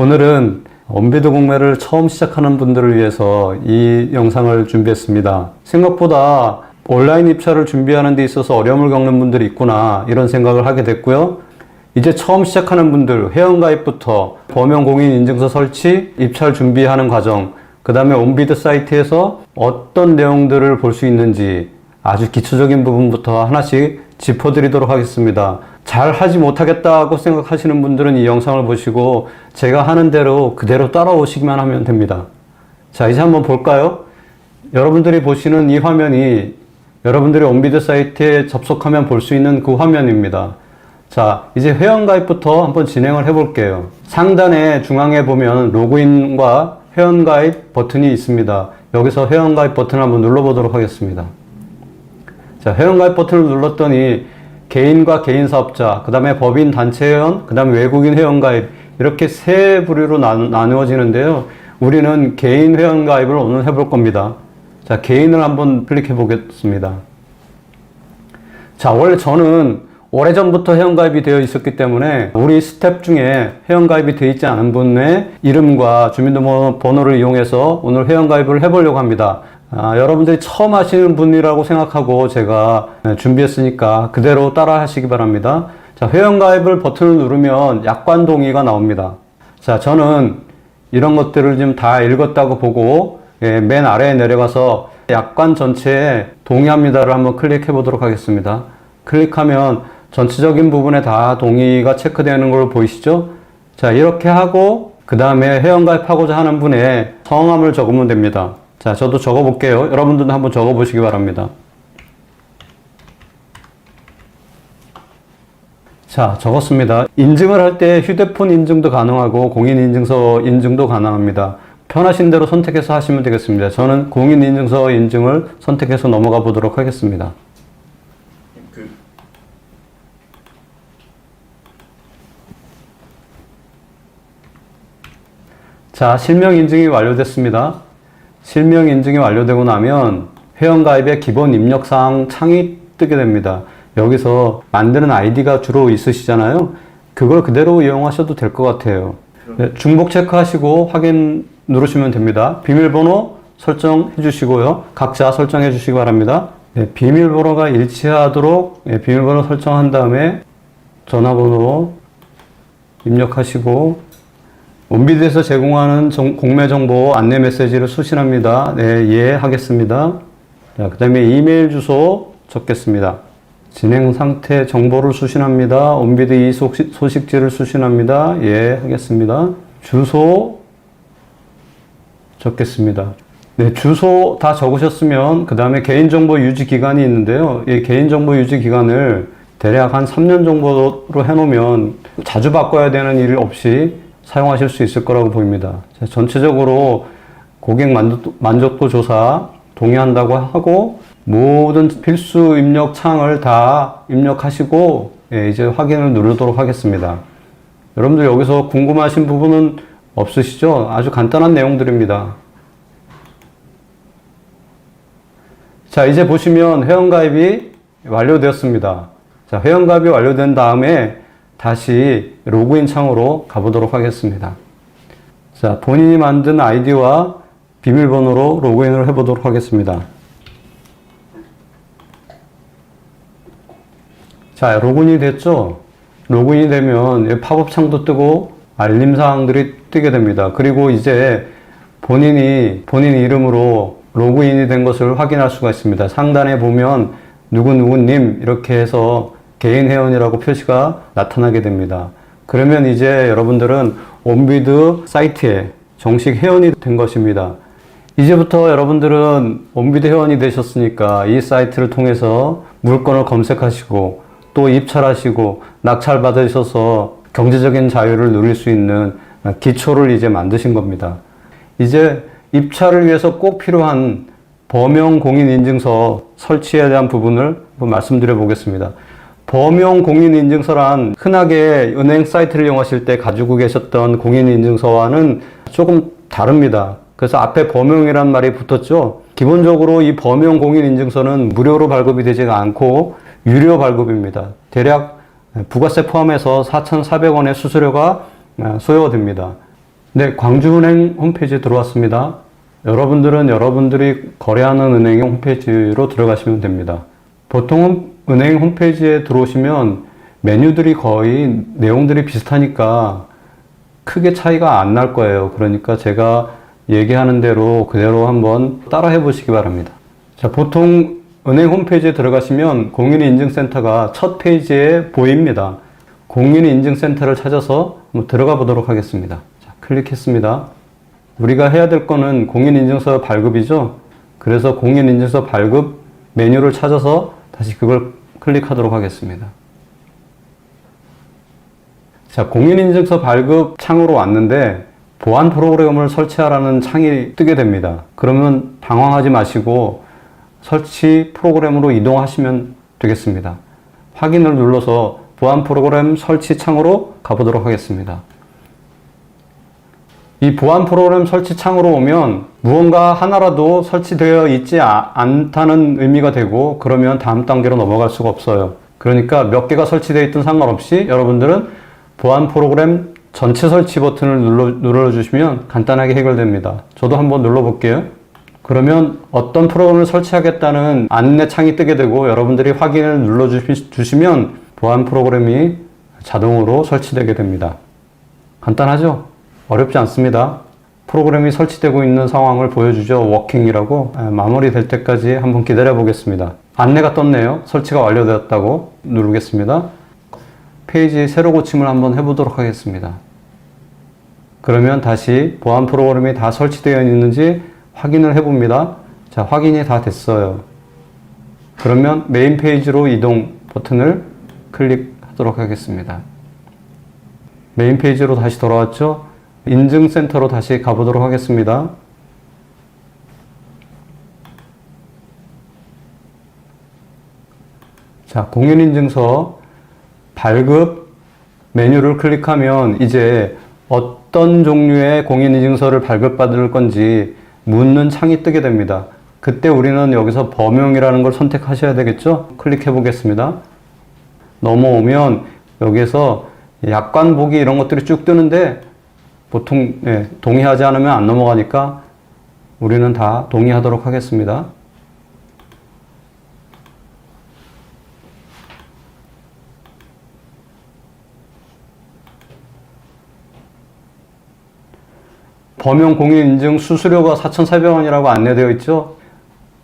오늘은 원비드 공매를 처음 시작하는 분들을 위해서 이 영상을 준비했습니다. 생각보다 온라인 입찰을 준비하는 데 있어서 어려움을 겪는 분들이 있구나 이런 생각을 하게 됐고요. 이제 처음 시작하는 분들 회원가입부터 범용 공인인증서 설치, 입찰 준비하는 과정, 그 다음에 원비드 사이트에서 어떤 내용들을 볼 수 있는지 아주 기초적인 부분부터 하나씩 짚어드리도록 하겠습니다. 잘 하지 못하겠다고 생각하시는 분들은 이 영상을 보시고 제가 하는 대로 그대로 따라오시기만 하면 됩니다. 자, 이제 한번 볼까요? 여러분들이 보시는 이 화면이 여러분들이 원비드 사이트에 접속하면 볼 수 있는 그 화면입니다. 자, 이제 회원가입부터 한번 진행을 해볼게요. 상단에 중앙에 보면 로그인과 회원가입 버튼이 있습니다. 여기서 회원가입 버튼을 한번 눌러보도록 하겠습니다. 자, 회원가입 버튼을 눌렀더니 개인과 개인사업자, 그 다음에 법인 단체 회원, 그 다음에 외국인 회원가입 이렇게 세 부류로 나누어지는데요. 우리는 개인 회원가입을 오늘 해볼 겁니다. 자, 개인을 한번 클릭해 보겠습니다. 자, 원래 저는 오래전부터 회원가입이 되어 있었기 때문에 우리 스텝 중에 회원가입이 되어 있지 않은 분의 이름과 주민등록번호를 이용해서 오늘 회원가입을 해보려고 합니다. 여러분들이 처음 하시는 분이라고 생각하고 제가 준비했으니까 그대로 따라 하시기 바랍니다. 자, 회원가입을 버튼을 누르면 약관 동의가 나옵니다. 자, 저는 이런 것들을 좀 다 읽었다고 보고 맨 아래에 내려가서 약관 전체에 동의합니다를 한번 클릭해 보도록 하겠습니다. 클릭하면 전체적인 부분에 다 동의가 체크되는 걸 보이시죠? 자, 이렇게 하고 그 다음에 회원가입하고자 하는 분의 성함을 적으면 됩니다. 자, 저도 적어 볼게요. 여러분들도 한번 적어 보시기 바랍니다. 자, 적었습니다. 인증을 할 때 휴대폰 인증도 가능하고 공인인증서 인증도 가능합니다. 편하신 대로 선택해서 하시면 되겠습니다. 저는 공인인증서 인증을 선택해서 넘어가 보도록 하겠습니다. 자, 실명 인증이 완료됐습니다. 실명 인증이 완료되고 나면 회원가입의 기본 입력사항 창이 뜨게 됩니다. 여기서 만드는 아이디가 주로 있으시잖아요. 그걸 그대로 이용하셔도 될 것 같아요. 네, 중복 체크하시고 확인 누르시면 됩니다. 비밀번호 설정해 주시고요. 각자 설정해 주시기 바랍니다. 네, 비밀번호가 일치하도록 비밀번호 설정한 다음에 전화번호 입력하시고 원비드에서 제공하는 공매 정보 안내 메시지를 수신합니다. 네, 예 하겠습니다. 자, 그 다음에 이메일 주소 적겠습니다. 진행 상태 정보를 수신합니다. 원비드 이 소식지를 수신합니다. 예 하겠습니다. 주소 적겠습니다. 네, 주소 다 적으셨으면 그 다음에 개인정보 유지 기간이 있는데요. 이 개인정보 유지 기간을 대략 한 3년 정도로 해놓으면 자주 바꿔야 되는 일 없이 사용하실 수 있을 거라고 보입니다. 전체적으로 고객 만족도 조사 동의한다고 하고 모든 필수 입력 창을 다 입력하시고 이제 확인을 누르도록 하겠습니다. 여러분들 여기서 궁금하신 부분은 없으시죠? 아주 간단한 내용들입니다. 자, 이제 보시면 회원가입이 완료되었습니다. 자, 회원가입이 완료된 다음에 다시 로그인 창으로 가보도록 하겠습니다. 자, 본인이 만든 아이디와 비밀번호로 로그인을 해보도록 하겠습니다. 자, 로그인이 됐죠? 로그인이 되면 팝업 창도 뜨고 알림사항들이 뜨게 됩니다. 그리고 이제 본인 이름으로 로그인이 된 것을 확인할 수가 있습니다. 상단에 보면 누구누구님 이렇게 해서 개인 회원이라고 표시가 나타나게 됩니다. 그러면 이제 여러분들은 원비드 사이트에 정식 회원이 된 것입니다. 이제부터 여러분들은 원비드 회원이 되셨으니까 이 사이트를 통해서 물건을 검색하시고 또 입찰하시고 낙찰 받으셔서 경제적인 자유를 누릴 수 있는 기초를 이제 만드신 겁니다. 이제 입찰을 위해서 꼭 필요한 범용 공인인증서 설치에 대한 부분을 한번 말씀드려 보겠습니다. 범용 공인인증서란 흔하게 은행 사이트를 이용하실 때 가지고 계셨던 공인인증서와는 조금 다릅니다. 그래서 앞에 범용이란 말이 붙었죠. 기본적으로 이 범용 공인인증서는 무료로 발급이 되지 않고 유료 발급입니다. 대략 부가세 포함해서 4,400원의 수수료가 소요됩니다. 네, 광주은행 홈페이지에 들어왔습니다. 여러분들은 여러분들이 거래하는 은행의 홈페이지로 들어가시면 됩니다. 보통 은행 홈페이지에 들어오시면 메뉴들이 거의 내용들이 비슷하니까 크게 차이가 안 날 거예요. 그러니까 제가 얘기하는 대로 그대로 한번 따라 해보시기 바랍니다. 자, 보통 은행 홈페이지에 들어가시면 공인인증센터가 첫 페이지에 보입니다. 공인인증센터를 찾아서 한번 들어가 보도록 하겠습니다. 자, 클릭했습니다. 우리가 해야 될 거는 공인인증서 발급이죠. 그래서 공인인증서 발급 메뉴를 찾아서 다시 그걸 클릭하도록 하겠습니다. 자, 공인인증서 발급 창으로 왔는데 보안 프로그램을 설치하라는 창이 뜨게 됩니다. 그러면 당황하지 마시고 설치 프로그램으로 이동하시면 되겠습니다. 확인을 눌러서 보안 프로그램 설치 창으로 가보도록 하겠습니다. 이 보안 프로그램 설치 창으로 오면 무언가 하나라도 설치되어 있지 않다는 의미가 되고, 그러면 다음 단계로 넘어갈 수가 없어요. 그러니까 몇 개가 설치되어 있든 상관없이 여러분들은 보안 프로그램 전체 설치 버튼을 눌러주시면 간단하게 해결됩니다. 저도 한번 눌러볼게요. 그러면 어떤 프로그램을 설치하겠다는 안내 창이 뜨게 되고, 여러분들이 확인을 눌러주시면 보안 프로그램이 자동으로 설치되게 됩니다. 간단하죠? 어렵지 않습니다. 프로그램이 설치되고 있는 상황을 보여주죠. 워킹이라고. 마무리될 때까지 한번 기다려 보겠습니다. 안내가 떴네요. 설치가 완료되었다고. 누르겠습니다. 페이지 새로 고침을 한번 해보도록 하겠습니다. 그러면 다시 보안 프로그램이 다 설치되어 있는지 확인을 해봅니다. 자, 확인이 다 됐어요. 그러면 메인 페이지로 이동 버튼을 클릭하도록 하겠습니다. 메인 페이지로 다시 돌아왔죠? 인증센터로 다시 가보도록 하겠습니다. 자, 공인인증서 발급 메뉴를 클릭하면 이제 어떤 종류의 공인인증서를 발급받을 건지 묻는 창이 뜨게 됩니다. 그때 우리는 여기서 범용이라는 걸 선택하셔야 되겠죠? 클릭해 보겠습니다. 넘어오면 여기에서 약관 보기 이런 것들이 쭉 뜨는데 보통 동의하지 않으면 안 넘어가니까 우리는 다 동의하도록 하겠습니다. 범용 공인인증 수수료가 4,400원이라고 안내되어 있죠.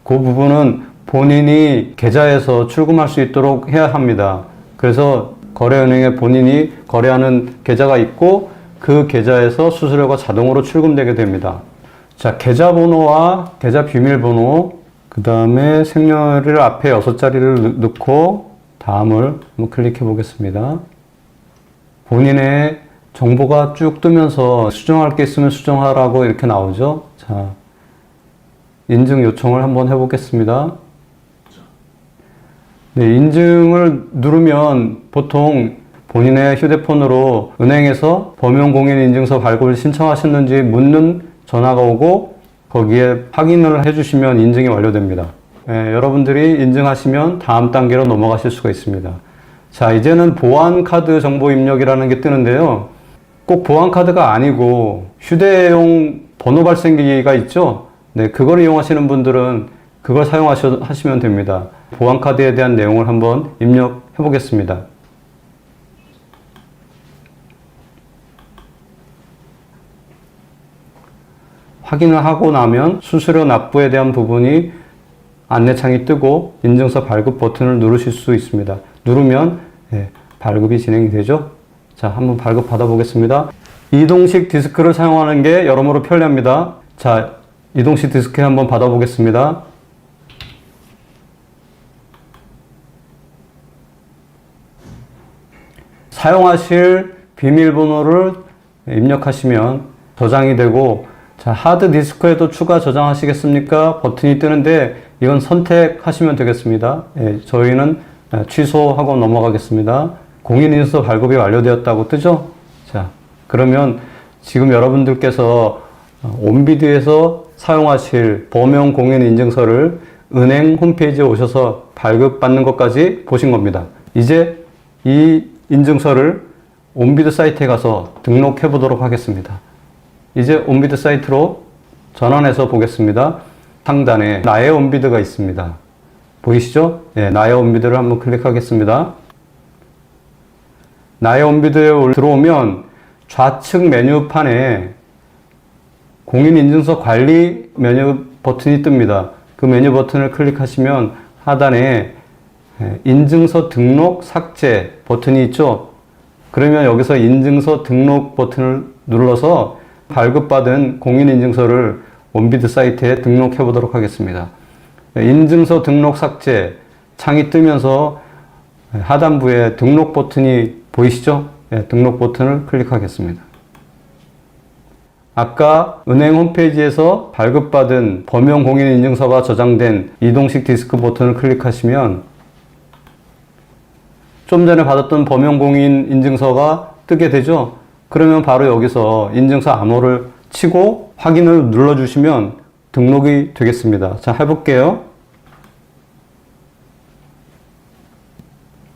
그 부분은 본인이 계좌에서 출금할 수 있도록 해야 합니다. 그래서 거래은행에 본인이 거래하는 계좌가 있고 그 계좌에서 수수료가 자동으로 출금되게 됩니다. 자, 계좌번호와 계좌 비밀번호, 그 다음에 생년일 앞에 6자리를 넣고 다음을 한번 클릭해 보겠습니다. 본인의 정보가 쭉 뜨면서 수정할 게 있으면 수정하라고 이렇게 나오죠. 자, 인증 요청을 한번 해보겠습니다. 네, 인증을 누르면 보통 본인의 휴대폰으로 은행에서 범용공인인증서 발급을 신청하셨는지 묻는 전화가 오고 거기에 확인을 해주시면 인증이 완료됩니다. 여러분들이 인증하시면 다음 단계로 넘어가실 수가 있습니다. 자, 이제는 보안카드 정보 입력이라는 게 뜨는데요. 꼭 보안카드가 아니고 휴대용 번호 발생기가 있죠. 네, 그걸 이용하시는 분들은 그걸 사용하시면 됩니다. 보안카드에 대한 내용을 한번 입력해 보겠습니다. 확인을 하고 나면 수수료 납부에 대한 부분이 안내창이 뜨고 인증서 발급 버튼을 누르실 수 있습니다. 누르면 발급이 진행이 되죠. 자, 한번 발급 받아보겠습니다. 이동식 디스크를 사용하는 게 여러모로 편리합니다. 자, 이동식 디스크에 한번 받아보겠습니다. 사용하실 비밀번호를 입력하시면 저장이 되고, 자, 하드 디스크에도 추가 저장하시겠습니까? 버튼이 뜨는데 이건 선택하시면 되겠습니다. 저희는 취소하고 넘어가겠습니다. 공인인증서 발급이 완료되었다고 뜨죠? 자, 그러면 지금 여러분들께서 온비드에서 사용하실 범용 공인인증서를 은행 홈페이지에 오셔서 발급받는 것까지 보신 겁니다. 이제 이 인증서를 온비드 사이트에 가서 등록해 보도록 하겠습니다. 이제 온비드 사이트로 전환해서 보겠습니다. 상단에 나의 온비드가 있습니다. 보이시죠? 네, 나의 온비드를 한번 클릭하겠습니다. 나의 온비드에 들어오면 좌측 메뉴판에 공인인증서 관리 메뉴 버튼이 뜹니다. 그 메뉴 버튼을 클릭하시면 하단에 인증서 등록 삭제 버튼이 있죠. 그러면 여기서 인증서 등록 버튼을 눌러서 발급받은 공인인증서를 온비드 사이트에 등록해 보도록 하겠습니다. 인증서 등록 삭제 창이 뜨면서 하단부에 등록 버튼이 보이시죠? 등록 버튼을 클릭하겠습니다. 아까 은행 홈페이지에서 발급받은 범용 공인인증서가 저장된 이동식 디스크 버튼을 클릭하시면 좀 전에 받았던 범용 공인인증서가 뜨게 되죠. 그러면 바로 여기서 인증서 암호를 치고 확인을 눌러주시면 등록이 되겠습니다. 자, 해볼게요.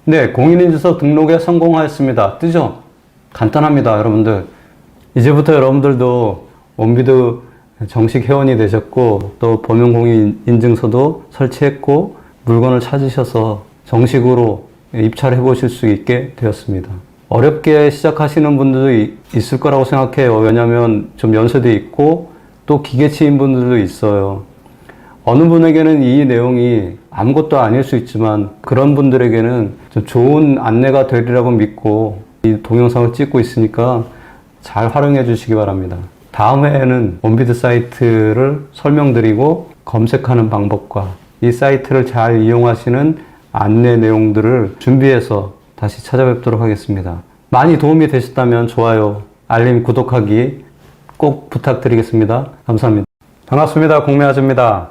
네, 공인인증서 등록에 성공하였습니다. 뜨죠? 간단합니다, 여러분들. 이제부터 여러분들도 온비드 정식 회원이 되셨고 또 범용 공인인증서도 설치했고 물건을 찾으셔서 정식으로 입찰해 보실 수 있게 되었습니다. 어렵게 시작하시는 분들도 있을 거라고 생각해요. 왜냐하면 좀 연세도 있고 또 기계치인 분들도 있어요. 어느 분에게는 이 내용이 아무것도 아닐 수 있지만 그런 분들에게는 좀 좋은 안내가 되리라고 믿고 이 동영상을 찍고 있으니까 잘 활용해 주시기 바랍니다. 다음 회에는 온비드 사이트를 설명드리고 검색하는 방법과 이 사이트를 잘 이용하시는 안내 내용들을 준비해서 다시 찾아뵙도록 하겠습니다. 많이 도움이 되셨다면 좋아요, 알림, 구독하기 꼭 부탁드리겠습니다. 감사합니다. 반갑습니다. 공매아즈입니다.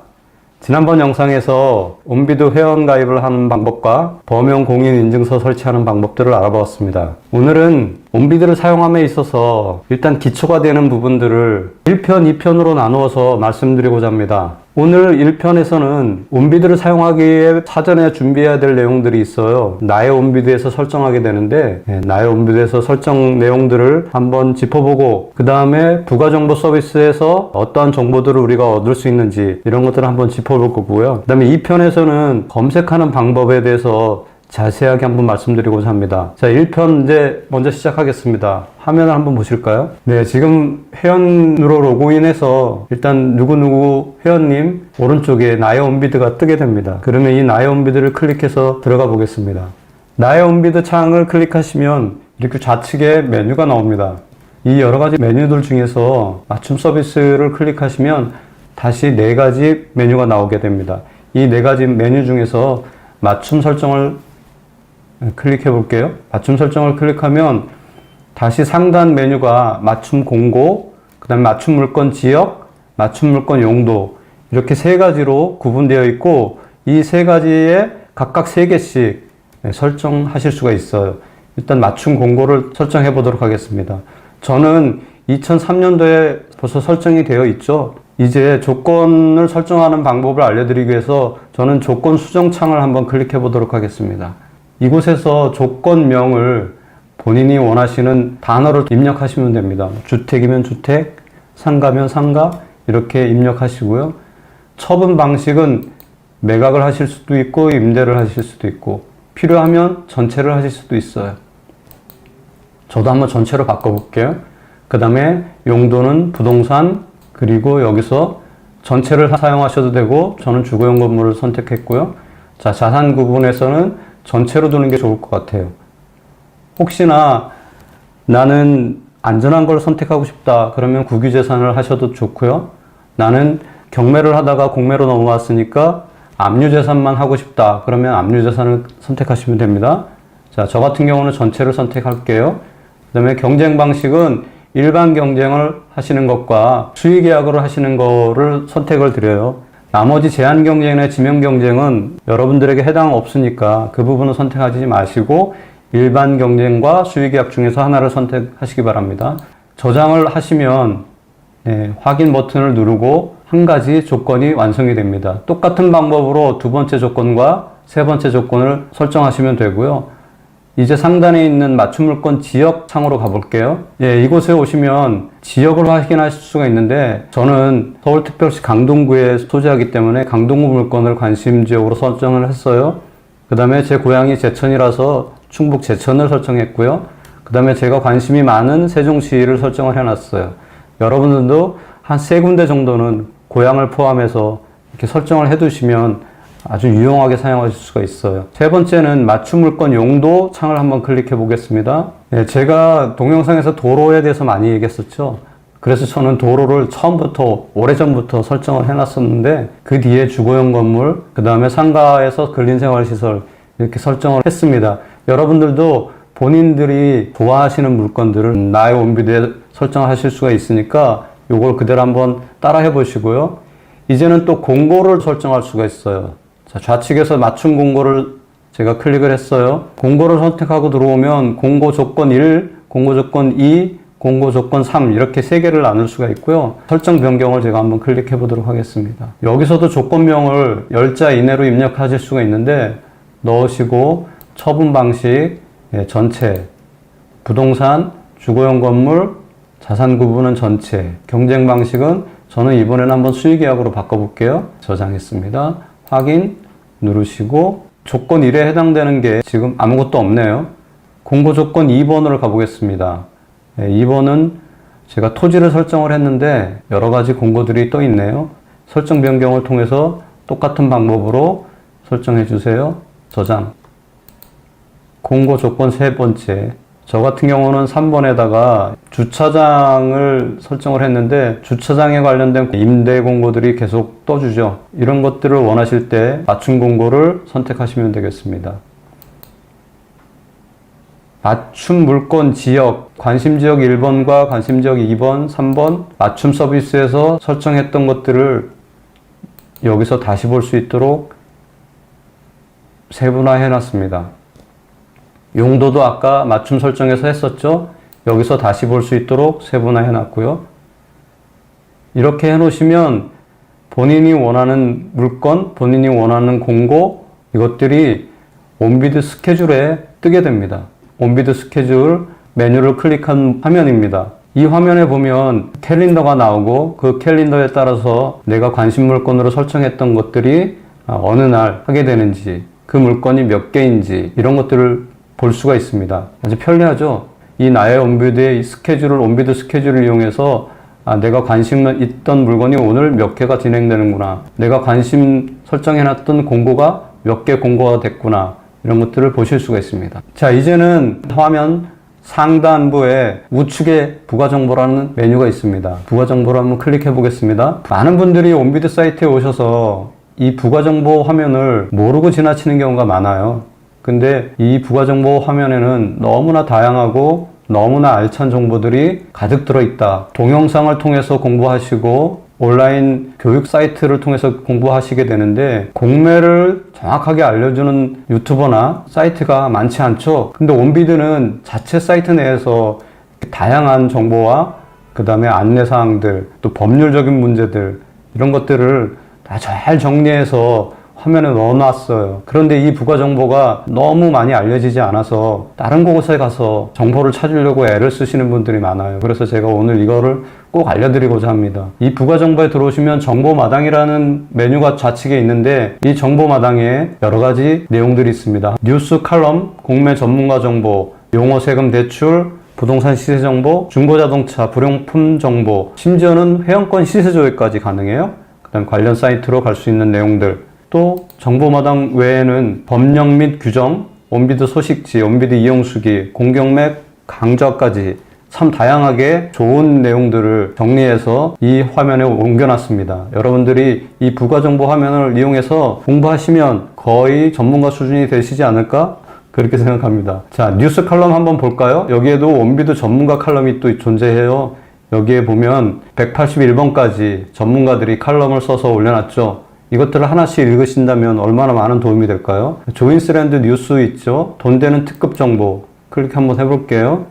지난번 영상에서 온비드 회원 가입을 하는 방법과 범용 공인인증서 설치하는 방법들을 알아보았습니다. 오늘은 온비드를 사용함에 있어서 일단 기초가 되는 부분들을 1편, 2편으로 나누어서 말씀드리고자 합니다. 오늘 1편에서는 온비드를 사용하기 위해 사전에 준비해야 될 내용들이 있어요. 나의 온비드에서 설정하게 되는데 나의 온비드에서 설정 내용들을 한번 짚어보고 그 다음에 부가정보 서비스에서 어떠한 정보들을 우리가 얻을 수 있는지 이런 것들을 한번 짚어볼 거고요. 그 다음에 2편에서는 검색하는 방법에 대해서 자세하게 한번 말씀드리고자 합니다. 자, 1편 이제 먼저 시작하겠습니다. 화면을 한번 보실까요? 네, 지금 회원으로 로그인해서 일단 누구누구 회원님 오른쪽에 나의 온비드가 뜨게 됩니다. 그러면 이 나의 온비드를 클릭해서 들어가 보겠습니다. 나의 온비드 창을 클릭하시면 이렇게 좌측에 메뉴가 나옵니다. 이 여러 가지 메뉴들 중에서 맞춤 서비스를 클릭하시면 다시 4가지 메뉴가 나오게 됩니다. 이 4가지 메뉴 중에서 맞춤 설정을 클릭해 볼게요. 맞춤 설정을 클릭하면 다시 상단 메뉴가 맞춤 공고, 그 다음에 맞춤 물건 지역, 맞춤 물건 용도 이렇게 3가지로 구분되어 있고 이 3가지에 각각 3개씩 설정하실 수가 있어요. 일단 맞춤 공고를 설정해 보도록 하겠습니다. 저는 2003년도에 벌써 설정이 되어 있죠. 이제 조건을 설정하는 방법을 알려드리기 위해서 저는 조건 수정 창을 한번 클릭해 보도록 하겠습니다. 이곳에서 조건명을 본인이 원하시는 단어를 입력하시면 됩니다. 주택이면 주택, 상가면 상가 이렇게 입력하시고요. 처분 방식은 매각을 하실 수도 있고 임대를 하실 수도 있고 필요하면 전체를 하실 수도 있어요. 저도 한번 전체로 바꿔볼게요. 그 다음에 용도는 부동산, 그리고 여기서 전체를 사용하셔도 되고 저는 주거용 건물을 선택했고요. 자, 자산 구분에서는 전체로 두는 게 좋을 것 같아요. 혹시나 나는 안전한 걸 선택하고 싶다 그러면 국유재산을 하셔도 좋고요. 나는 경매를 하다가 공매로 넘어왔으니까 압류재산만 하고 싶다 그러면 압류재산을 선택하시면 됩니다. 자, 저 같은 경우는 전체를 선택할게요. 그 다음에 경쟁 방식은 일반 경쟁을 하시는 것과 수의계약으로 하시는 거를 선택을 드려요. 나머지 제한 경쟁이나 지명 경쟁은 여러분들에게 해당 없으니까 그 부분은 선택하지 마시고 일반 경쟁과 수의계약 중에서 하나를 선택하시기 바랍니다. 저장을 하시면 확인 버튼을 누르고 한 가지 조건이 완성이 됩니다. 똑같은 방법으로 두 번째 조건과 세 번째 조건을 설정하시면 되고요. 이제 상단에 있는 맞춤 물건 지역 창으로 가볼게요. 예, 이곳에 오시면 지역을 확인하실 수가 있는데 저는 서울특별시 강동구에 소재하기 때문에 강동구 물건을 관심 지역으로 설정을 했어요. 그 다음에 제 고향이 제천이라서 충북 제천을 설정했고요. 그 다음에 제가 관심이 많은 세종시를 설정을 해놨어요. 여러분들도 한 3군데 정도는 고향을 포함해서 이렇게 설정을 해두시면 아주 유용하게 사용하실 수가 있어요. 세 번째는 맞춤 물건 용도 창을 한번 클릭해 보겠습니다. 네, 제가 동영상에서 도로에 대해서 많이 얘기했었죠. 그래서 저는 도로를 처음부터 오래전부터 설정을 해놨었는데 그 뒤에 주거용 건물, 그 다음에 상가에서 근린생활시설 이렇게 설정을 했습니다. 여러분들도 본인들이 좋아하시는 물건들을 나의 온비드에 설정하실 수가 있으니까 이걸 그대로 한번 따라 해보시고요. 이제는 또 공고를 설정할 수가 있어요. 자, 좌측에서 맞춤 공고를 제가 클릭을 했어요. 공고를 선택하고 들어오면 공고 조건 1, 공고 조건 2, 공고 조건 3 이렇게 3개를 나눌 수가 있고요. 설정 변경을 제가 한번 클릭해 보도록 하겠습니다. 여기서도 조건명을 10자 이내로 입력하실 수가 있는데 넣으시고 처분 방식, 전체, 부동산, 주거용 건물, 자산 구분은 전체, 경쟁 방식은 저는 이번에는 한번 수의계약으로 바꿔볼게요. 저장했습니다. 확인 누르시고 조건 1에 해당되는 게 지금 아무것도 없네요. 공고 조건 2번으로 가보겠습니다. 2번은 제가 토지를 설정을 했는데 여러 가지 공고들이 또 있네요. 설정 변경을 통해서 똑같은 방법으로 설정해 주세요. 저장. 공고 조건 3번째. 저 같은 경우는 3번에다가 주차장을 설정을 했는데 주차장에 관련된 임대 공고들이 계속 떠주죠. 이런 것들을 원하실 때 맞춤 공고를 선택하시면 되겠습니다. 맞춤 물건 지역, 관심 지역 1번과 관심 지역 2번, 3번 맞춤 서비스에서 설정했던 것들을 여기서 다시 볼 수 있도록 세분화해 놨습니다. 용도도 아까 맞춤 설정에서 했었죠. 여기서 다시 볼 수 있도록 세분화해 놨고요. 이렇게 해 놓으시면 본인이 원하는 물건, 본인이 원하는 공고 이것들이 온비드 스케줄에 뜨게 됩니다. 온비드 스케줄 메뉴를 클릭한 화면입니다. 이 화면에 보면 캘린더가 나오고 그 캘린더에 따라서 내가 관심 물건으로 설정했던 것들이 어느 날 하게 되는지 그 물건이 몇 개인지 이런 것들을 볼 수가 있습니다. 아주 편리하죠? 이 나의 온비드의 온비드 스케줄을 이용해서 내가 관심 있던 물건이 오늘 몇 개가 진행되는구나. 내가 관심 설정해놨던 공고가 몇 개 공고가 됐구나. 이런 것들을 보실 수가 있습니다. 자, 이제는 화면 상단부에 우측에 부가정보라는 메뉴가 있습니다. 부가정보를 한번 클릭해 보겠습니다. 많은 분들이 온비드 사이트에 오셔서 이 부가정보 화면을 모르고 지나치는 경우가 많아요. 근데 이 부가정보 화면에는 너무나 다양하고 너무나 알찬 정보들이 가득 들어있다. 동영상을 통해서 공부하시고 온라인 교육 사이트를 통해서 공부하시게 되는데 공매를 정확하게 알려주는 유튜버나 사이트가 많지 않죠. 근데 온비드는 자체 사이트 내에서 다양한 정보와 그 다음에 안내사항들 또 법률적인 문제들 이런 것들을 다 잘 정리해서 화면에 넣어놨어요. 그런데 이 부가 정보가 너무 많이 알려지지 않아서 다른 곳에 가서 정보를 찾으려고 애를 쓰시는 분들이 많아요. 그래서 제가 오늘 이거를 꼭 알려드리고자 합니다. 이 부가 정보에 들어오시면 정보마당이라는 메뉴가 좌측에 있는데 이 정보마당에 여러 가지 내용들이 있습니다. 뉴스 칼럼, 공매 전문가 정보, 용어 세금 대출, 부동산 시세 정보, 중고자동차 불용품 정보, 심지어는 회원권 시세 조회까지 가능해요. 그다음 관련 사이트로 갈 수 있는 내용들. 또 정보마당 외에는 법령 및 규정, 온비드 소식지, 온비드 이용수기, 공경맥 강좌까지 참 다양하게 좋은 내용들을 정리해서 이 화면에 옮겨놨습니다. 여러분들이 이 부가정보 화면을 이용해서 공부하시면 거의 전문가 수준이 되시지 않을까? 그렇게 생각합니다. 자, 뉴스 칼럼 한번 볼까요? 여기에도 온비드 전문가 칼럼이 또 존재해요. 여기에 보면 181번까지 전문가들이 칼럼을 써서 올려놨죠. 이것들을 하나씩 읽으신다면 얼마나 많은 도움이 될까요? 조인스랜드 뉴스 있죠? 돈 되는 특급 정보 클릭 한번 해볼게요.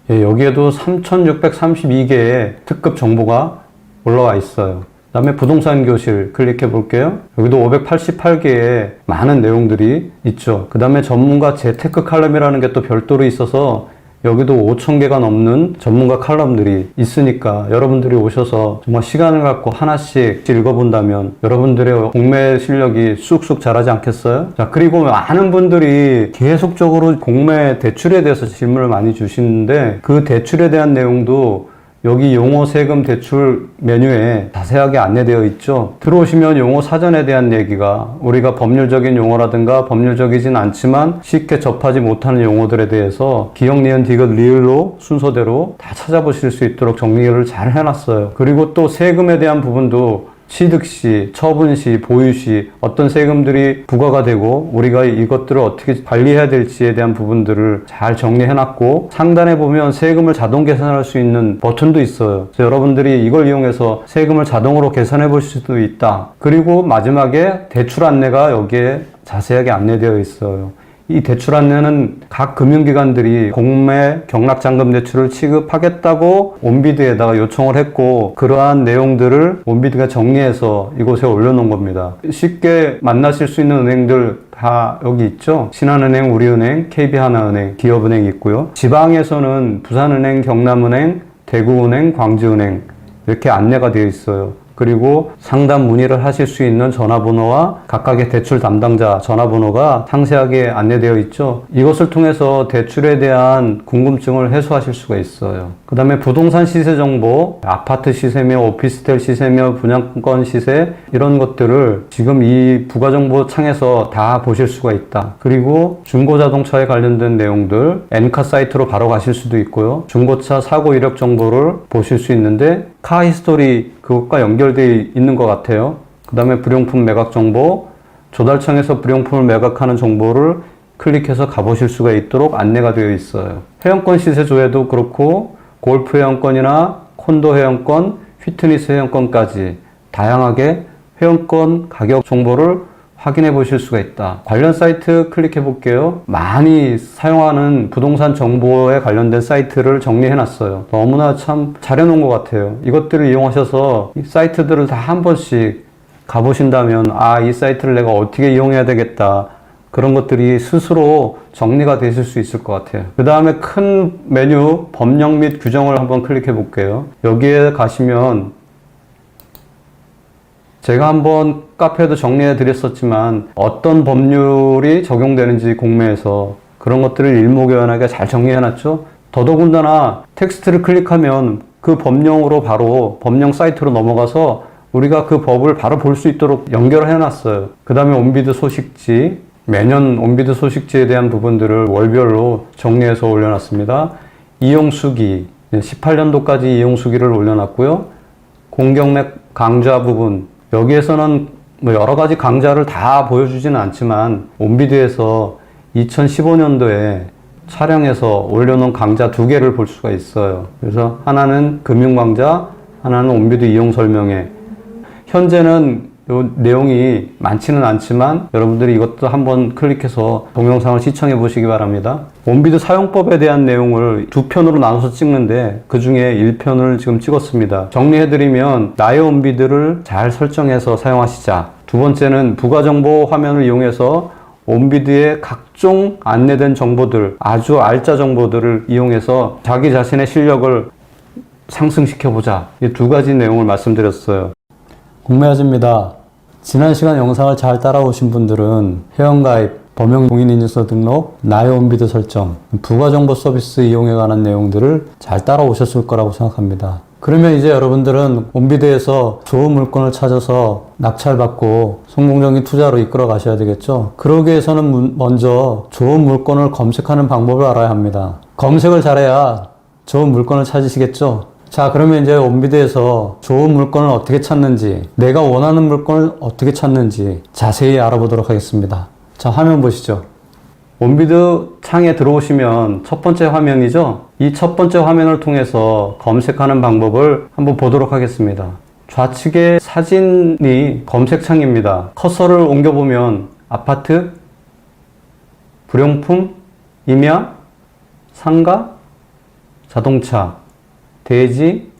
예, 여기에도 3632개의 특급 정보가 올라와 있어요. 다음에 부동산 교실 클릭해 볼게요. 여기도 588개의 많은 내용들이 있죠. 그 다음에 전문가 재테크 칼럼이라는 게 또 별도로 있어서 여기도 5,000개가 넘는 전문가 칼럼들이 있으니까 여러분들이 오셔서 정말 시간을 갖고 하나씩 읽어본다면 여러분들의 공매 실력이 쑥쑥 자라지 않겠어요? 자, 그리고 많은 분들이 계속적으로 공매 대출에 대해서 질문을 많이 주시는데 그 대출에 대한 내용도 여기 용어 세금 대출 메뉴에 자세하게 안내되어 있죠. 들어오시면 용어 사전에 대한 얘기가 우리가 법률적인 용어라든가 법률적이진 않지만 쉽게 접하지 못하는 용어들에 대해서 기역, 니은, 디귿, 리을로 순서대로 다 찾아보실 수 있도록 정리를 잘 해놨어요. 그리고 또 세금에 대한 부분도 취득시, 처분시, 보유시 어떤 세금들이 부과가 되고 우리가 이것들을 어떻게 관리해야 될지에 대한 부분들을 잘 정리해놨고 상단에 보면 세금을 자동 계산할 수 있는 버튼도 있어요. 그래서 여러분들이 이걸 이용해서 세금을 자동으로 계산해 볼 수도 있다. 그리고 마지막에 대출 안내가 여기에 자세하게 안내되어 있어요. 이 대출 안내는 각 금융기관들이 공매 경락잔금 대출을 취급하겠다고 온비드에다가 요청을 했고 그러한 내용들을 온비드가 정리해서 이곳에 올려놓은 겁니다. 쉽게 만나실 수 있는 은행들 다 여기 있죠. 신한은행, 우리은행, KB하나은행, 기업은행 있고요. 지방에서는 부산은행, 경남은행, 대구은행, 광주은행 이렇게 안내가 되어 있어요. 그리고 상담 문의를 하실 수 있는 전화번호와 각각의 대출 담당자 전화번호가 상세하게 안내되어 있죠. 이것을 통해서 대출에 대한 궁금증을 해소하실 수가 있어요. 그 다음에 부동산 시세 정보, 아파트 시세며 오피스텔 시세며 분양권 시세 이런 것들을 지금 이 부가정보 창에서 다 보실 수가 있다. 그리고 중고자동차에 관련된 내용들 엔카 사이트로 바로 가실 수도 있고요. 중고차 사고 이력 정보를 보실 수 있는데 카 히스토리 그것과 연결되어 있는 것 같아요. 그 다음에 불용품 매각 정보, 조달청에서 불용품을 매각하는 정보를 클릭해서 가보실 수가 있도록 안내가 되어 있어요. 회원권 시세 조회도 그렇고 골프 회원권이나 콘도 회원권, 피트니스 회원권까지 다양하게 회원권 가격 정보를 확인해 보실 수가 있다. 관련 사이트 클릭해 볼게요. 많이 사용하는 부동산 정보에 관련된 사이트를 정리해 놨어요. 너무나 참 잘해 놓은 것 같아요. 이것들을 이용하셔서 이 사이트들을 다 한 번씩 가보신다면 이 사이트를 내가 어떻게 이용해야 되겠다. 그런 것들이 스스로 정리가 되실 수 있을 것 같아요. 그 다음에 큰 메뉴 법령 및 규정을 한번 클릭해 볼게요. 여기에 가시면 제가 한번 카페에도 정리해 드렸었지만 어떤 법률이 적용되는지 공매에서 그런 것들을 일목요연하게 잘 정리해 놨죠. 더더군다나 텍스트를 클릭하면 그 법령으로 바로 법령 사이트로 넘어가서 우리가 그 법을 바로 볼 수 있도록 연결해 놨어요. 그 다음에 온비드 소식지, 매년 온비드 소식지에 대한 부분들을 월별로 정리해서 올려놨습니다. 이용수기, 18년도까지 이용수기를 올려놨고요. 공경맥 강좌 부분, 여기에서는 뭐 여러 가지 강좌를 다 보여주지는 않지만 온비드에서 2015년도에 촬영해서 올려놓은 강좌 2개를 볼 수가 있어요. 그래서 하나는 금융 강좌, 하나는 온비드 이용 설명회. 현재는 이 내용이 많지는 않지만 여러분들이 이것도 한번 클릭해서 동영상을 시청해 보시기 바랍니다. 온비드 사용법에 대한 내용을 2편으로 나눠서 찍는데 그 중에 1편을 지금 찍었습니다. 정리해드리면 나의 온비드를 잘 설정해서 사용하시자. 두 번째는 부가정보 화면을 이용해서 온비드의 각종 안내된 정보들, 아주 알짜 정보들을 이용해서 자기 자신의 실력을 상승시켜보자. 이 2가지 내용을 말씀드렸어요. 공매아지입니다. 지난 시간 영상을 잘 따라오신 분들은 회원가입, 범용공인인증서 등록, 나의 온비드 설정, 부가정보 서비스 이용에 관한 내용들을 잘 따라오셨을 거라고 생각합니다. 그러면 이제 여러분들은 온비드에서 좋은 물건을 찾아서 낙찰받고 성공적인 투자로 이끌어 가셔야 되겠죠. 그러기 위해서는 먼저 좋은 물건을 검색하는 방법을 알아야 합니다. 검색을 잘해야 좋은 물건을 찾으시겠죠. 자, 그러면 이제 온비드에서 좋은 물건을 어떻게 찾는지, 내가 원하는 물건을 어떻게 찾는지 자세히 알아보도록 하겠습니다. 자, 화면 보시죠. 온비드 창에 들어오시면 첫 번째 화면이죠. 이 첫 번째 화면을 통해서 검색하는 방법을 한번 보도록 하겠습니다. 좌측에 사진이 검색창입니다. 커서를 옮겨보면 아파트, 불용품, 임야, 상가, 자동차, 대지,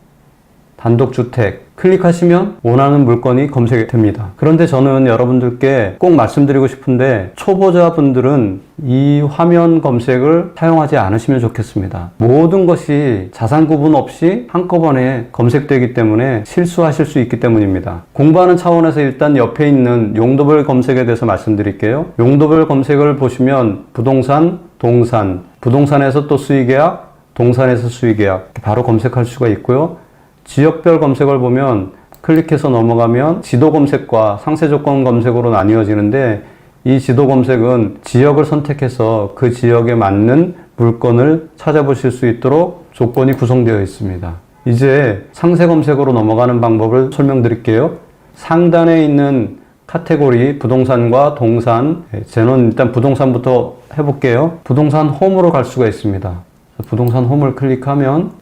단독주택, 클릭하시면 원하는 물건이 검색이 됩니다. 그런데 저는 여러분들께 꼭 말씀드리고 싶은데 초보자분들은 이 화면 검색을 사용하지 않으시면 좋겠습니다. 모든 것이 자산 구분 없이 한꺼번에 검색되기 때문에 실수하실 수 있기 때문입니다. 공부하는 차원에서 일단 옆에 있는 용도별 검색에 대해서 말씀드릴게요. 용도별 검색을 보시면 부동산, 동산, 부동산에서 또 수의계약, 동산에서 수의계약 바로 검색할 수가 있고요. 지역별 검색을 보면 클릭해서 넘어가면 지도 검색과 상세 조건 검색으로 나뉘어지는데 이 지도 검색은 지역을 선택해서 그 지역에 맞는 물건을 찾아보실 수 있도록 조건이 구성되어 있습니다. 이제 상세 검색으로 넘어가는 방법을 설명드릴게요. 상단에 있는 카테고리 부동산과 동산, 저는 일단 부동산부터 해볼게요. 부동산 홈으로 갈 수가 있습니다. 부동산 홈을 클릭하면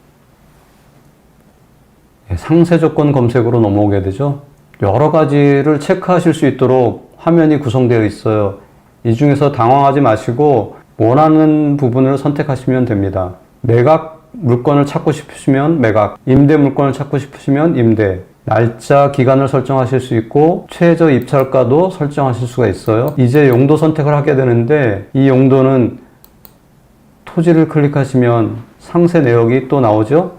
상세 조건 검색으로 넘어오게 되죠. 여러 가지를 체크하실 수 있도록 화면이 구성되어 있어요. 이 중에서 당황하지 마시고 원하는 부분을 선택하시면 됩니다. 매각 물건을 찾고 싶으시면 매각, 임대 물건을 찾고 싶으시면 임대, 날짜, 기간을 설정하실 수 있고 최저 입찰가도 설정하실 수가 있어요. 이제 용도 선택을 하게 되는데 이 용도는 토지를 클릭하시면 상세 내역이 또 나오죠.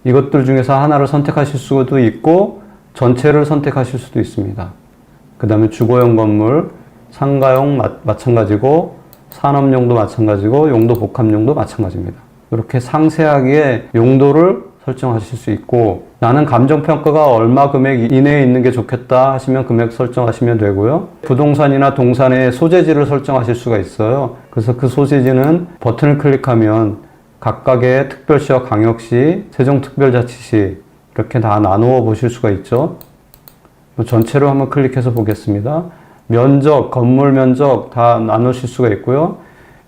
이것들 중에서 하나를 선택하실 수도 있고 전체를 선택하실 수도 있습니다. 그 다음에 주거용 건물, 상가용 마찬가지고 산업용도 마찬가지고 용도 복합용도 마찬가지입니다. 이렇게 상세하게 용도를 설정하실 수 있고 나는 감정평가가 얼마 금액 이내에 있는 게 좋겠다 하시면 금액 설정하시면 되고요. 부동산이나 동산의 소재지를 설정하실 수가 있어요. 그래서 그 소재지는 버튼을 클릭하면 각각의 특별시와 강역시, 세종특별자치시 이렇게 다 나누어 보실 수가 있죠. 전체로 한번 클릭해서 보겠습니다. 면적, 건물 면적 다 나누실 수가 있고요.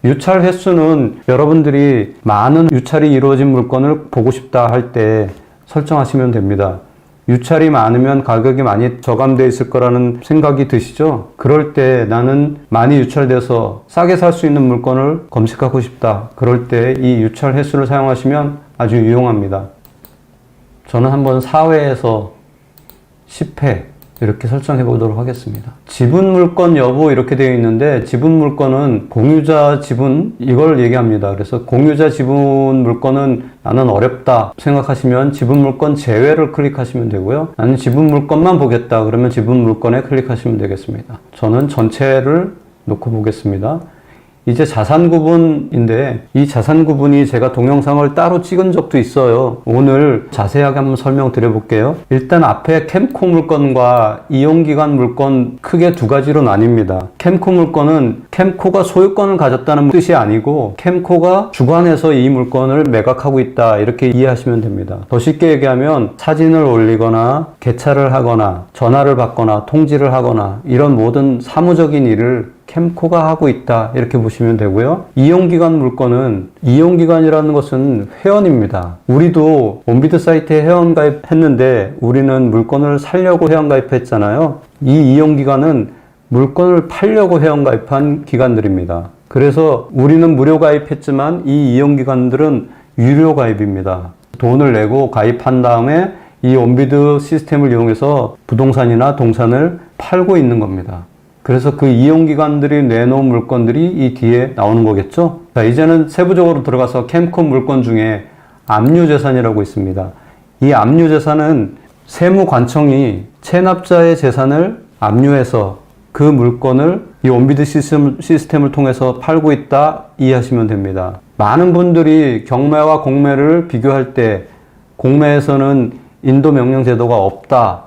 유찰 횟수는 여러분들이 많은 유찰이 이루어진 물건을 보고 싶다 할 때 설정하시면 됩니다. 유찰이 많으면 가격이 많이 저감되어 있을 거라는 생각이 드시죠? 그럴 때 나는 많이 유찰돼서 싸게 살 수 있는 물건을 검색하고 싶다. 그럴 때 이 유찰 횟수를 사용하시면 아주 유용합니다. 저는 한번 4회에서 10회 이렇게 설정해 보도록 하겠습니다. 지분 물건 여부 이렇게 되어 있는데 지분 물건은 공유자 지분 이걸 얘기합니다. 그래서 공유자 지분 물건은 나는 어렵다 생각하시면 지분 물건 제외를 클릭하시면 되고요. 나는 지분 물건만 보겠다 그러면 지분 물건에 클릭하시면 되겠습니다. 저는 전체를 놓고 보겠습니다. 이제 자산 구분인데 이 자산 구분이 제가 동영상을 따로 찍은 적도 있어요. 오늘 자세하게 한번 설명드려 볼게요. 일단 앞에 캠코 물건과 이용기간 물건 크게 두 가지로 나뉩니다. 캠코 물건은 캠코가 소유권을 가졌다는 뜻이 아니고 캠코가 주관해서 이 물건을 매각하고 있다 이렇게 이해하시면 됩니다. 더 쉽게 얘기하면 사진을 올리거나 개찰을 하거나 전화를 받거나 통지를 하거나 이런 모든 사무적인 일을 캠코가 하고 있다 이렇게 보시면 되고요. 이용기간 물건은 이용기간이라는 것은 회원입니다. 우리도 온비드 사이트에 회원가입했는데 우리는 물건을 사려고 회원가입했잖아요. 이 이용기간은 물건을 팔려고 회원가입한 기간들입니다. 그래서 우리는 무료 가입했지만 이 이용기간들은 유료 가입입니다. 돈을 내고 가입한 다음에 이 온비드 시스템을 이용해서 부동산이나 동산을 팔고 있는 겁니다. 그래서 그 이용기관들이 내놓은 물건들이 이 뒤에 나오는 거겠죠? 자, 이제는 세부적으로 들어가서 캠코 물건 중에 압류재산이라고 있습니다. 이 압류재산은 세무관청이 체납자의 재산을 압류해서 그 물건을 이 온비드 시스템을 통해서 팔고 있다 이해하시면 됩니다. 많은 분들이 경매와 공매를 비교할 때 공매에서는 인도명령 제도가 없다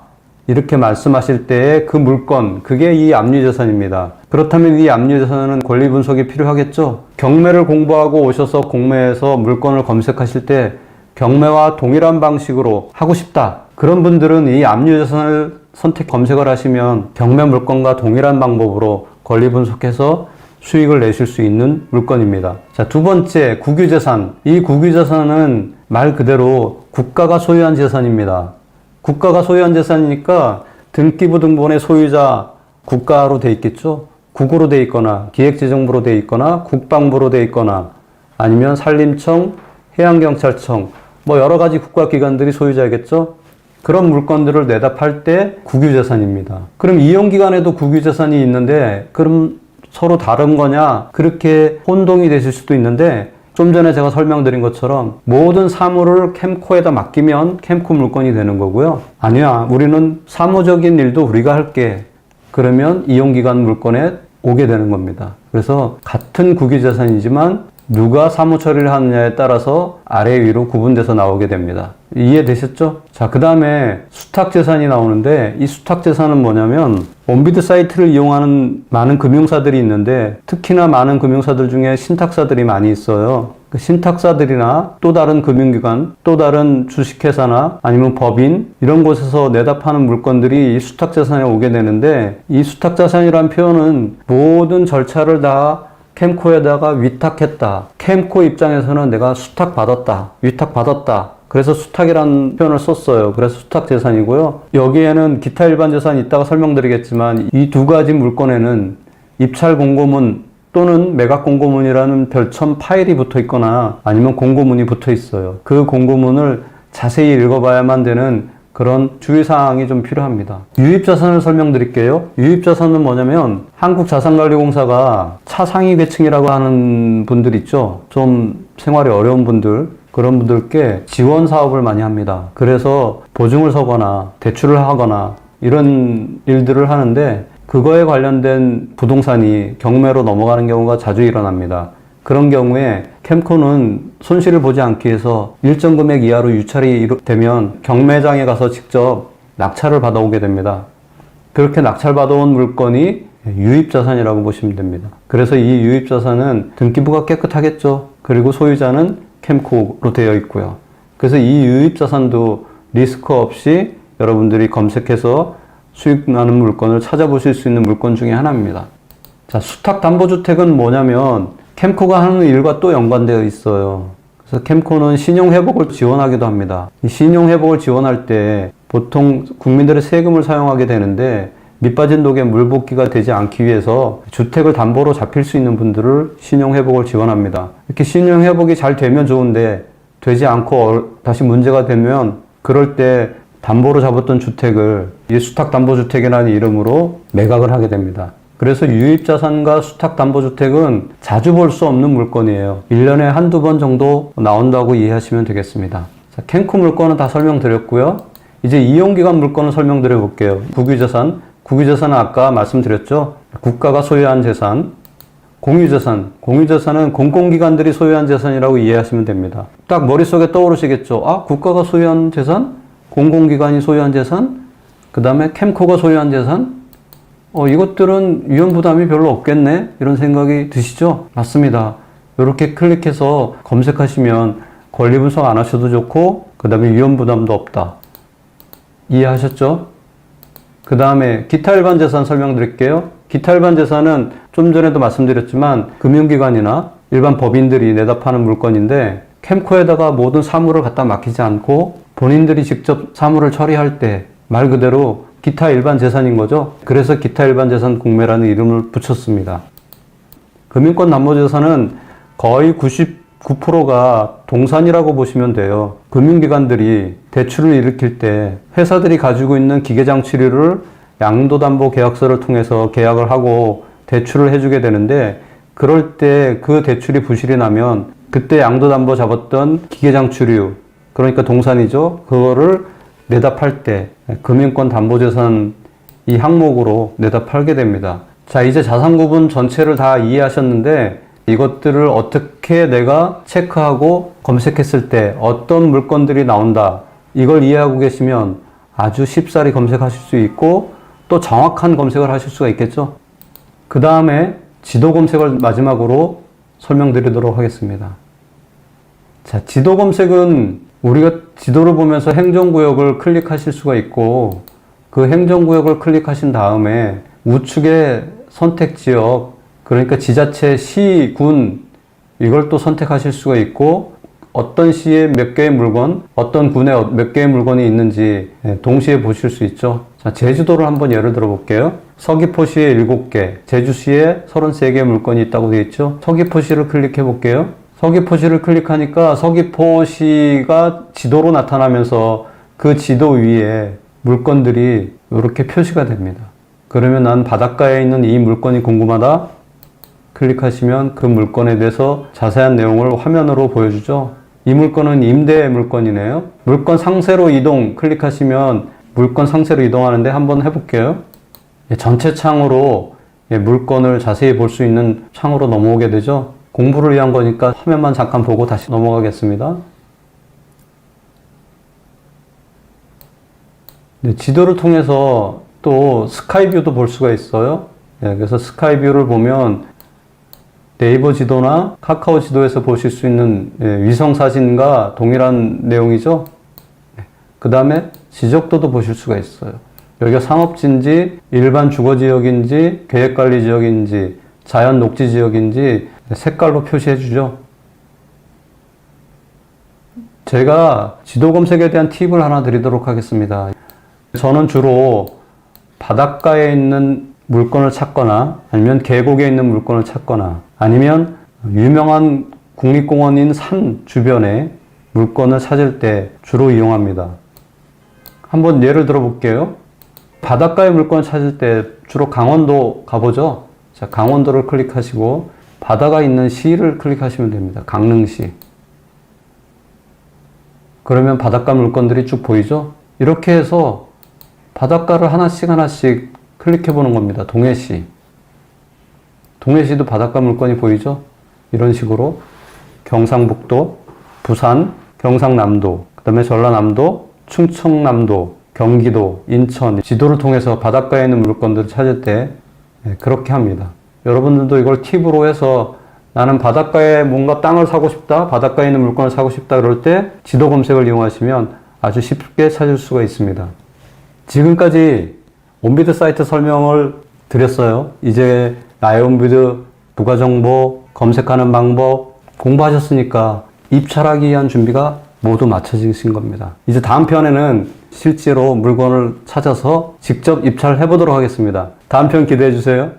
이렇게 말씀하실 때의 그 물건, 그게 이 압류재산입니다. 그렇다면 이 압류재산은 권리 분석이 필요하겠죠? 경매를 공부하고 오셔서 공매에서 물건을 검색하실 때 경매와 동일한 방식으로 하고 싶다. 그런 분들은 이 압류재산을 검색을 하시면 경매 물건과 동일한 방법으로 권리 분석해서 수익을 내실 수 있는 물건입니다. 자, 두 번째, 국유재산. 이 국유재산은 말 그대로 국가가 소유한 재산입니다. 국가가 소유한 재산이니까 등기부등본의 소유자 국가로 돼 있겠죠. 국으로 돼 있거나 기획재정부로 돼 있거나 국방부로 돼 있거나 아니면 산림청, 해양경찰청 뭐 여러 가지 국가기관들이 소유자이겠죠. 그런 물건들을 내다 팔 때 국유재산입니다. 그럼 이용기간에도 국유재산이 있는데 그럼 서로 다른 거냐? 그렇게 혼동이 되실 수도 있는데 좀 전에 제가 설명드린 것처럼 모든 사물을 캠코에다 맡기면 캠코 물건이 되는 거고요. 아니야, 우리는 사무적인 일도 우리가 할게. 그러면 이용기간 물건에 오게 되는 겁니다. 그래서 같은 국유재산이지만 누가 사무 처리를 하느냐에 따라서 아래 위로 구분돼서 나오게 됩니다. 이해되셨죠? 자, 그 다음에 수탁재산이 나오는데 이 수탁재산은 뭐냐면 원비드 사이트를 이용하는 많은 금융사들이 있는데 특히나 많은 금융사들 중에 신탁사들이 많이 있어요. 그 신탁사들이나 또 다른 금융기관, 또 다른 주식회사나 아니면 법인 이런 곳에서 내다 파는 물건들이 이 수탁재산에 오게 되는데 이 수탁재산이라는 표현은 모든 절차를 다 캠코에다가 위탁했다. 캠코 입장에서는 내가 수탁받았다. 위탁받았다. 그래서 수탁이라는 표현을 썼어요. 그래서 수탁재산이고요. 여기에는 기타 일반 재산이 있다가 설명드리겠지만 이 두 가지 물건에는 입찰 공고문 또는 매각 공고문이라는 별첨 파일이 붙어 있거나 아니면 공고문이 붙어 있어요. 그 공고문을 자세히 읽어봐야만 되는 그런 주의사항이 좀 필요합니다. 유입자산을 설명드릴게요. 유입자산은 뭐냐면 한국자산관리공사가 차상위 계층이라고 하는 분들 있죠. 좀 생활이 어려운 분들, 그런 분들께 지원 사업을 많이 합니다. 그래서 보증을 서거나 대출을 하거나 이런 일들을 하는데 그거에 관련된 부동산이 경매로 넘어가는 경우가 자주 일어납니다. 그런 경우에 캠코는 손실을 보지 않기 위해서 일정 금액 이하로 유찰이 되면 경매장에 가서 직접 낙찰을 받아오게 됩니다. 그렇게 낙찰받아온 물건이 유입자산이라고 보시면 됩니다. 그래서 이 유입자산은 등기부가 깨끗하겠죠. 그리고 소유자는 캠코로 되어 있고요. 그래서 이 유입자산도 리스크 없이 여러분들이 검색해서 수익 나는 물건을 찾아보실 수 있는 물건 중에 하나입니다. 자, 수탁담보주택은 뭐냐면 캠코가 하는 일과 또 연관되어 있어요. 그래서 캠코는 신용회복을 지원하기도 합니다. 이 신용회복을 지원할 때 보통 국민들의 세금을 사용하게 되는데 밑빠진 독에 물붓기가 되지 않기 위해서 주택을 담보로 잡힐 수 있는 분들을 신용회복을 지원합니다. 이렇게 신용회복이 잘 되면 좋은데 되지 않고 다시 문제가 되면 그럴 때 담보로 잡았던 주택을 이 수탁담보주택이라는 이름으로 매각을 하게 됩니다. 그래서 유입자산과 수탁담보주택은 자주 볼 수 없는 물건이에요. 1년에 한두 번 정도 나온다고 이해하시면 되겠습니다. 자, 캠코 물건은 다 설명드렸고요. 이제 이용기간 물건을 설명드려 볼게요. 국유재산. 국유재산은 아까 말씀드렸죠. 국가가 소유한 재산. 공유재산. 공유재산은 공공기관들이 소유한 재산이라고 이해하시면 됩니다. 딱 머릿속에 떠오르시겠죠. 아, 국가가 소유한 재산? 공공기관이 소유한 재산? 그 다음에 캠코가 소유한 재산? 이것들은 위험부담이 별로 없겠네? 이런 생각이 드시죠? 맞습니다. 이렇게 클릭해서 검색하시면 권리 분석 안 하셔도 좋고, 그 다음에 위험부담도 없다. 이해하셨죠? 그 다음에 기타 일반 재산 설명드릴게요. 기타 일반 재산은 좀 전에도 말씀드렸지만 금융기관이나 일반 법인들이 내다 파는 물건인데 캠코에다가 모든 사물을 갖다 맡기지 않고 본인들이 직접 사물을 처리할 때 말 그대로 기타 일반 재산인 거죠. 그래서 기타 일반 재산 공매라는 이름을 붙였습니다. 금융권 담보재산은 거의 99%가 동산이라고 보시면 돼요. 금융기관들이 대출을 일으킬 때 회사들이 가지고 있는 기계장치류를 양도담보계약서를 통해서 계약을 하고 대출을 해주게 되는데 그럴 때 그 대출이 부실이 나면 그때 양도담보 잡았던 기계장치류, 그러니까 동산이죠. 그거를 내다 팔 때 금융권 담보재산 이 항목으로 내다 팔게 됩니다. 자, 이제 자산구분 전체를 다 이해하셨는데 이것들을 어떻게 내가 체크하고 검색했을 때 어떤 물건들이 나온다, 이걸 이해하고 계시면 아주 쉽사리 검색하실 수 있고 또 정확한 검색을 하실 수가 있겠죠. 그 다음에 지도 검색을 마지막으로 설명드리도록 하겠습니다. 자, 지도 검색은 우리가 지도를 보면서 행정구역을 클릭하실 수가 있고 그 행정구역을 클릭하신 다음에 우측에 선택지역, 그러니까 지자체, 시, 군 이걸 또 선택하실 수가 있고 어떤 시에 몇 개의 물건, 어떤 군에 몇 개의 물건이 있는지 동시에 보실 수 있죠. 자, 제주도를 한번 예를 들어 볼게요. 서귀포시에 7개, 제주시에 33개의 물건이 있다고 되어 있죠. 서귀포시를 클릭해 볼게요. 서귀포시를 클릭하니까 서귀포시가 지도로 나타나면서 그 지도 위에 물건들이 이렇게 표시가 됩니다. 그러면 난 바닷가에 있는 이 물건이 궁금하다. 클릭하시면 그 물건에 대해서 자세한 내용을 화면으로 보여주죠. 이 물건은 임대 물건이네요. 물건 상세로 이동 클릭하시면 물건 상세로 이동하는데 한번 해볼게요. 전체 창으로 물건을 자세히 볼 수 있는 창으로 넘어오게 되죠. 공부를 위한 거니까 화면만 잠깐 보고 다시 넘어가겠습니다. 지도를 통해서 또 스카이뷰도 볼 수가 있어요. 그래서 스카이뷰를 보면 네이버 지도나 카카오 지도에서 보실 수 있는 위성 사진과 동일한 내용이죠. 그 다음에 지적도도 보실 수가 있어요. 여기가 상업지인지 일반 주거지역인지 계획관리지역인지 자연 녹지지역인지 색깔로 표시해 주죠. 제가 지도 검색에 대한 팁을 하나 드리도록 하겠습니다. 저는 주로 바닷가에 있는 물건을 찾거나 아니면 계곡에 있는 물건을 찾거나 아니면 유명한 국립공원인 산 주변에 물건을 찾을 때 주로 이용합니다. 한번 예를 들어 볼게요. 바닷가에 물건을 찾을 때 주로 강원도 가보죠. 자, 강원도를 클릭하시고 바다가 있는 시를 클릭하시면 됩니다. 강릉시. 그러면 바닷가 물건들이 쭉 보이죠? 이렇게 해서 바닷가를 하나씩 클릭해 보는 겁니다. 동해시. 동해시도 바닷가 물건이 보이죠? 이런 식으로 경상북도, 부산, 경상남도, 그 다음에 전라남도, 충청남도, 경기도, 인천, 지도를 통해서 바닷가에 있는 물건들을 찾을 때 그렇게 합니다. 여러분들도 이걸 팁으로 해서 나는 바닷가에 뭔가 땅을 사고 싶다, 바닷가에 있는 물건을 사고 싶다 그럴 때 지도 검색을 이용하시면 아주 쉽게 찾을 수가 있습니다. 지금까지 온비드 사이트 설명을 드렸어요. 이제 나의 온비드 부가정보, 검색하는 방법 공부하셨으니까 입찰하기 위한 준비가 모두 마쳐지신 겁니다. 이제 다음 편에는 실제로 물건을 찾아서 직접 입찰해 보도록 하겠습니다. 다음 편 기대해 주세요.